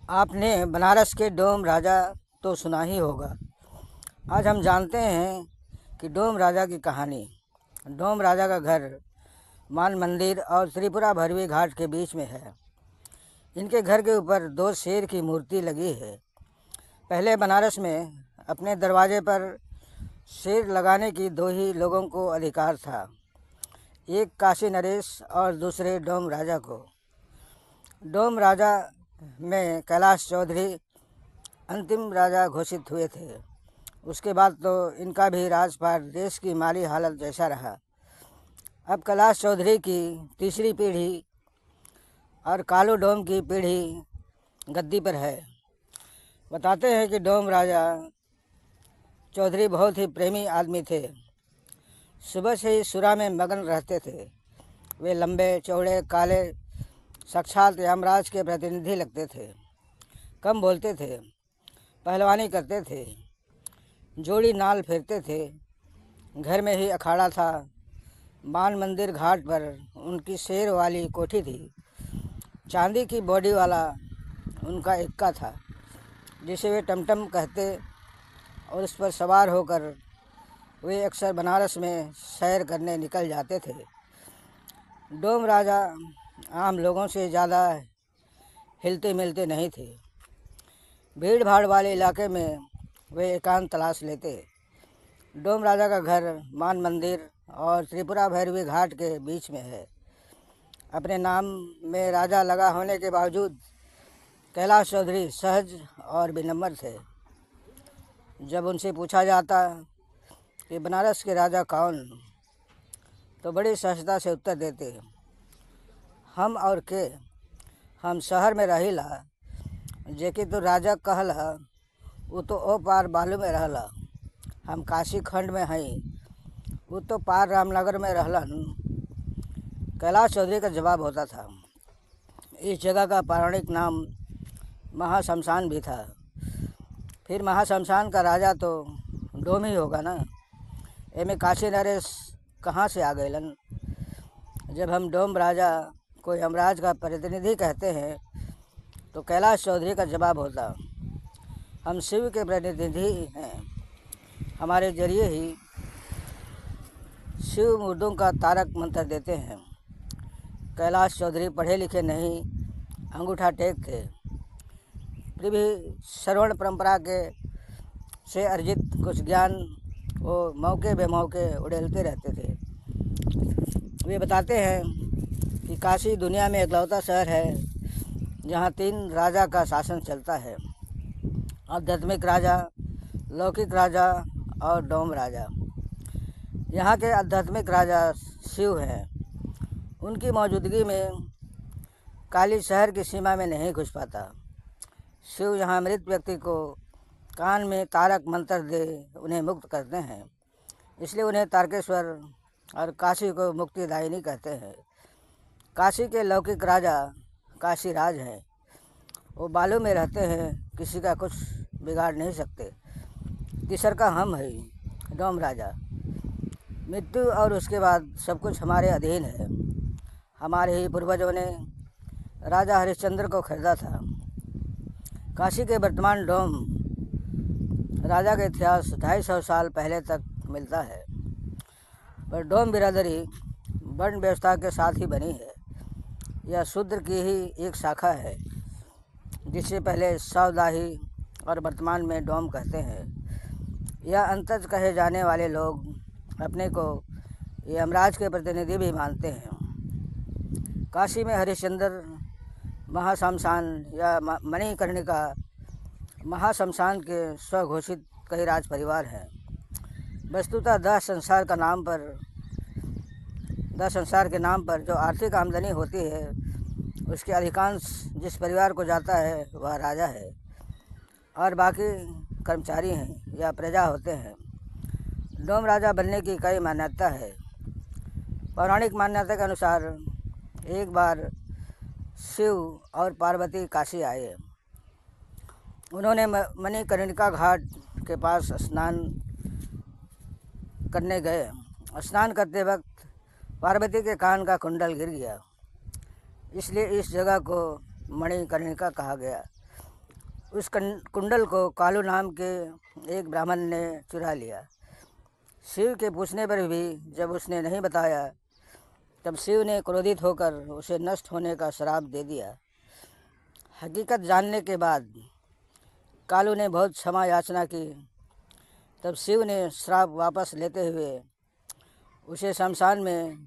आपने बनारस के डोम राजा तो सुना ही होगा। आज हम जानते हैं कि डोम राजा की कहानी। डोम राजा का घर मान मंदिर और त्रिपुरा भैरवी घाट के बीच में है। इनके घर के ऊपर दो शेर की मूर्ति लगी है। पहले बनारस में अपने दरवाजे पर शेर लगाने की दो ही लोगों को अधिकार था, एक काशी नरेश और दूसरे डोम राजा को। डोम राजा में कैलाश चौधरी अंतिम राजा घोषित हुए थे। उसके बाद तो इनका भी राजपाट देश की माली हालत जैसा रहा। अब कैलाश चौधरी की तीसरी पीढ़ी और कालू डोम की पीढ़ी गद्दी पर है। बताते हैं कि डोम राजा चौधरी बहुत ही प्रेमी आदमी थे। सुबह से ही सुरा में मगन रहते थे। वे लंबे चौड़े काले साक्षात यमराज के प्रतिनिधि लगते थे। कम बोलते थे, पहलवानी करते थे, जोड़ी नाल फेरते थे। घर में ही अखाड़ा था। मान मंदिर घाट पर उनकी शेर वाली कोठी थी। चांदी की बॉडी वाला उनका इक्का था, जिसे वे टमटम कहते, और उस पर सवार होकर वे अक्सर बनारस में सैर करने निकल जाते थे। डोम राजा आम लोगों से ज़्यादा हिलते मिलते नहीं थे। भीड़ भाड़ वाले इलाके में वे एकांत तलाश लेते। डोम राजा का घर मान मंदिर और त्रिपुरा भैरवी घाट के बीच में है। अपने नाम में राजा लगा होने के बावजूद कैलाश चौधरी सहज और विनम्र थे। जब उनसे पूछा जाता कि बनारस के राजा कौन, तो बड़ी सहजता से उत्तर देते, हम और के, हम शहर में रहिला, जेकि तो राजा कहला वो तो ओ पार बालू में रहला। हम काशी खंड में हई, वो तो पार रामनगर में रहलन। कैलाश चौधरी का जवाब होता था। इस जगह का पौराणिक नाम महाशमशान भी था। फिर महाशमशान का राजा तो डोम ही होगा ना। एमे काशी नरेश कहाँ से आ गएलन। जब हम डोम राजा को यमराज का प्रतिनिधि कहते हैं तो कैलाश चौधरी का जवाब होता, हम शिव के प्रतिनिधि हैं। हमारे जरिए ही शिव मुर्दों का तारक मंत्र देते हैं। कैलाश चौधरी पढ़े लिखे नहीं, अंगूठा टेक थे। फिर भी श्रवण परंपरा के से अर्जित कुछ ज्ञान वो मौके बेमौके उड़ेलते रहते थे। वे बताते हैं कि काशी दुनिया में इकलौता शहर है जहाँ 3 राजा का शासन चलता है, आध्यात्मिक राजा, लौकिक राजा और डोम राजा। यहाँ के आध्यात्मिक राजा शिव हैं। उनकी मौजूदगी में काली शहर की सीमा में नहीं घुस पाता। शिव यहाँ मृत व्यक्ति को कान में तारक मंत्र दे उन्हें मुक्त करते हैं। इसलिए उन्हें तारकेश्वर और काशी को मुक्तिदायिनी कहते हैं। काशी के लौकिक राजा काशी राज हैं। वो बालू में रहते हैं, किसी का कुछ बिगाड़ नहीं सकते। तीसर का हम है डोम राजा। मृत्यु और उसके बाद सब कुछ हमारे अधीन है। हमारे ही पूर्वजों ने राजा हरिश्चंद्र को खरीदा था। काशी के वर्तमान डोम राजा का इतिहास 250 साल पहले तक मिलता है। पर डोम बिरादरी वर्ण व्यवस्था के साथ ही बनी है। यह शूद्र की ही एक शाखा है, जिसे पहले सौदाही और वर्तमान में डोम कहते हैं। यह अंतज कहे जाने वाले लोग अपने को यमराज के प्रतिनिधि भी मानते हैं। काशी में हरिश्चंद्र महाशमशान या मणिकर्णिका महाशमशान के स्वघोषित कई राज परिवार हैं। वस्तुतः दह संसार के नाम पर जो आर्थिक आमदनी होती है, उसके अधिकांश जिस परिवार को जाता है वह राजा है और बाकी कर्मचारी हैं या प्रजा होते हैं। डोम राजा बनने की कई मान्यता है। पौराणिक मान्यता के अनुसार एक बार शिव और पार्वती काशी आए। उन्होंने मणिकर्णिका घाट के पास स्नान करने गए। स्नान करते वक्त पार्वती के कान का कुंडल गिर गया, इसलिए इस जगह को मणिकर्णिका कहा गया। उस कुंडल को कालू नाम के एक ब्राह्मण ने चुरा लिया। शिव के पूछने पर भी जब उसने नहीं बताया, तब शिव ने क्रोधित होकर उसे नष्ट होने का श्राप दे दिया। हकीकत जानने के बाद कालू ने बहुत क्षमा याचना की। तब शिव ने श्राप वापस लेते हुए उसे शमशान में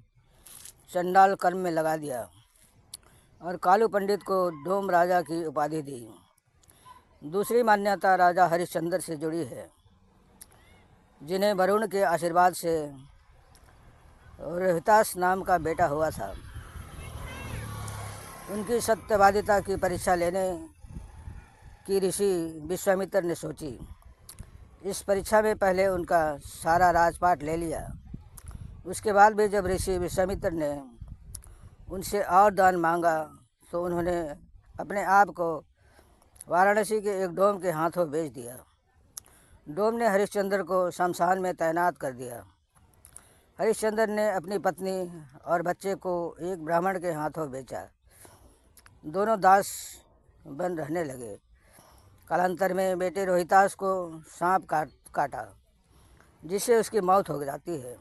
चंडाल कर्म में लगा दिया और कालू पंडित को डोम राजा की उपाधि दी। दूसरी मान्यता राजा हरिश्चंद्र से जुड़ी है, जिन्हें वरुण के आशीर्वाद से रोहितास नाम का बेटा हुआ था। उनकी सत्यवादिता की परीक्षा लेने की ऋषि विश्वामित्र ने सोची। इस परीक्षा में पहले उनका सारा राजपाट ले लिया। उसके बाद भी जब ऋषि विश्वामित्र ने उनसे और दान मांगा, तो उन्होंने अपने आप को वाराणसी के एक डोम के हाथों बेच दिया। डोम ने हरिश्चंद्र को शमशान में तैनात कर दिया। हरिश्चंद्र ने अपनी पत्नी और बच्चे को एक ब्राह्मण के हाथों बेचा। दोनों दास बन रहने लगे। कालांतर में बेटे रोहितास को सांप काटा, जिससे उसकी मौत हो जाती है।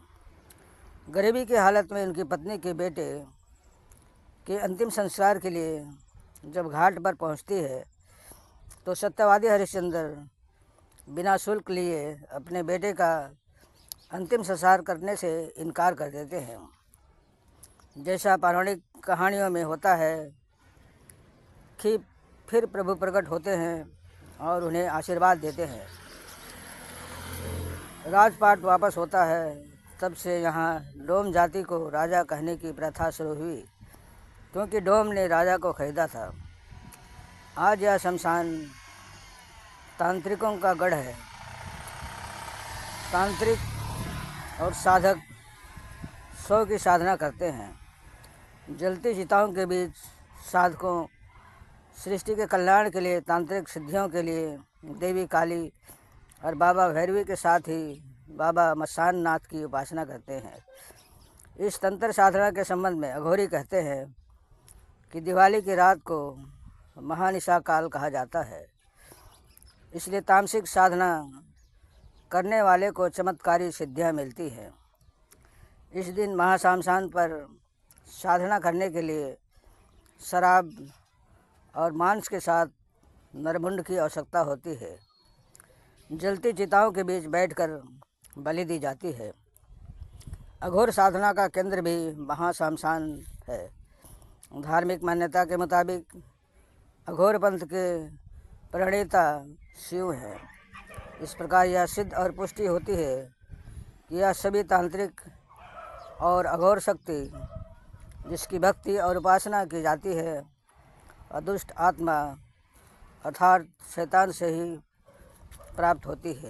गरीबी की हालत में उनकी पत्नी के बेटे के अंतिम संस्कार के लिए जब घाट पर पहुंचती है, तो सत्यवादी हरिश्चंद्र बिना शुल्क लिए अपने बेटे का अंतिम संस्कार करने से इनकार कर देते हैं। जैसा पौराणिक कहानियों में होता है कि फिर प्रभु प्रकट होते हैं और उन्हें आशीर्वाद देते हैं। राजपाट वापस होता है। तब से यहाँ डोम जाति को राजा कहने की प्रथा शुरू हुई, क्योंकि डोम ने राजा को खरीदा था। आज यह शमशान तांत्रिकों का गढ़ है। तांत्रिक और साधक सौ की साधना करते हैं। जलती चिताओं के बीच साधकों सृष्टि के कल्याण के लिए, तांत्रिक सिद्धियों के लिए देवी काली और बाबा भैरवी के साथ ही बाबा मसान नाथ की उपासना करते हैं। इस तंत्र साधना के संबंध में अघोरी कहते हैं कि दिवाली की रात को महानिशा काल कहा जाता है। इसलिए तामसिक साधना करने वाले को चमत्कारी सिद्धियां मिलती हैं। इस दिन महाशमशान पर साधना करने के लिए शराब और मांस के साथ नरमुंड की आवश्यकता होती है। जलती चिताओं के बीच बैठकर बलि दी जाती है। अघोर साधना का केंद्र भी महाशमशान है। धार्मिक मान्यता के मुताबिक अघोर पंथ के प्रणेता शिव हैं। इस प्रकार यह सिद्ध और पुष्टि होती है कि यह सभी तांत्रिक और अघोर शक्ति जिसकी भक्ति और उपासना की जाती है, अदुष्ट आत्मा अर्थात शैतान से ही प्राप्त होती है।